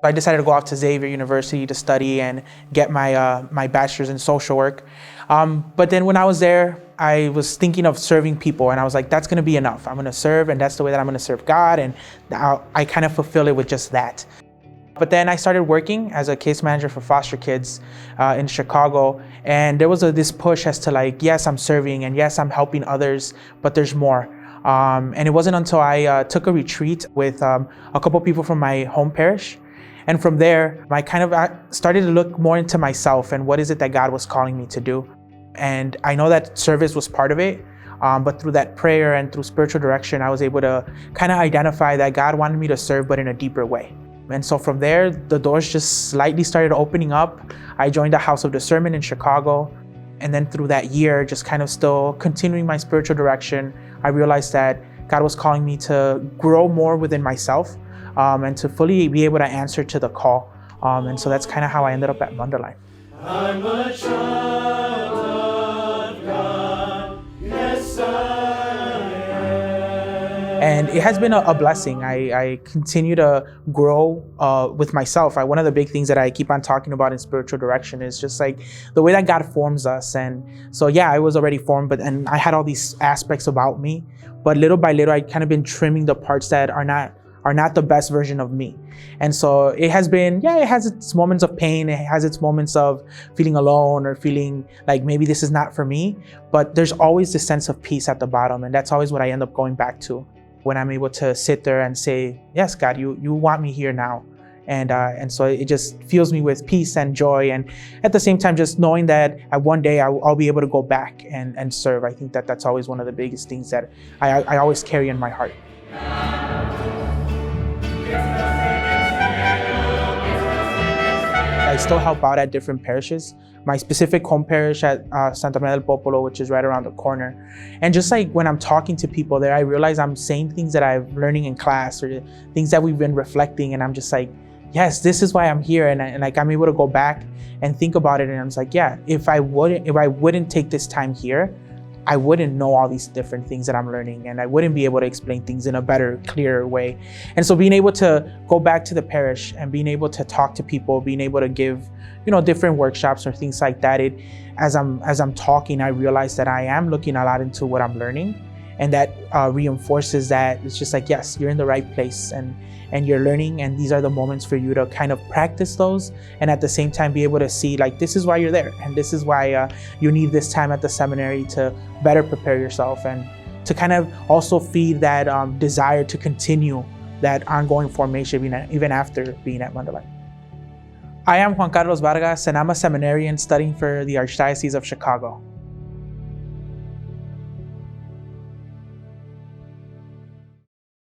I decided to go off to Xavier University to study and get my bachelor's in social work. But then when I was there, I was thinking of serving people, and I was like, that's gonna be enough. I'm gonna serve, and that's the way that I'm gonna serve God, and I kind of fulfill it with just that. But then I started working as a case manager for foster kids in Chicago, and there was this push as to like, yes, I'm serving, and yes, I'm helping others, but there's more. And it wasn't until I took a retreat with a couple people from my home parish. And from there, I kind of started to look more into myself and what is it that God was calling me to do. And I know that service was part of it, but through that prayer and through spiritual direction, I was able to kind of identify that God wanted me to serve, but in a deeper way. And so from there, the doors just slightly started opening up. I joined the House of Discernment in Chicago. And then through that year, just kind of still continuing my spiritual direction, I realized that God was calling me to grow more within myself, and to fully be able to answer to the call. And so that's kind of how I ended up at Wonderline. I'm a child of God, yes I am. And it has been a blessing. I continue to grow with myself. One of the big things that I keep on talking about in spiritual direction is just like the way that God forms us. And so yeah, I was already formed, and I had all these aspects about me, but little by little, I kind of been trimming the parts that are not the best version of me. And so it has been, it has its moments of pain. It has its moments of feeling alone or feeling like maybe this is not for me, but there's always this sense of peace at the bottom. And that's always what I end up going back to when I'm able to sit there and say, yes, God, you want me here now. And so it just fills me with peace and joy. And at the same time, just knowing that one day I'll be able to go back and serve. I think that's always one of the biggest things that I always carry in my heart. I still help out at different parishes. My specific home parish at Santa Maria del Popolo, which is right around the corner. And just like when I'm talking to people there, I realize I'm saying things that I'm learning in class or things that we've been reflecting. And I'm just like, yes, this is why I'm here. And like I'm able to go back and think about it. And I'm just like, yeah, if I wouldn't take this time here, I wouldn't know all these different things that I'm learning, and I wouldn't be able to explain things in a better, clearer way. And so being able to go back to the parish and being able to talk to people, being able to give, different workshops or things like that, as I'm talking, I realize that I am looking a lot into what I'm learning, and that reinforces that it's just like, yes, you're in the right place and you're learning, and these are the moments for you to kind of practice those, and at the same time be able to see like, this is why you're there, and this is why you need this time at the seminary to better prepare yourself, and to kind of also feed that desire to continue that ongoing formation even after being at Wonderline. I am Juan Vargas, and I'm a seminarian studying for the Archdiocese of Chicago.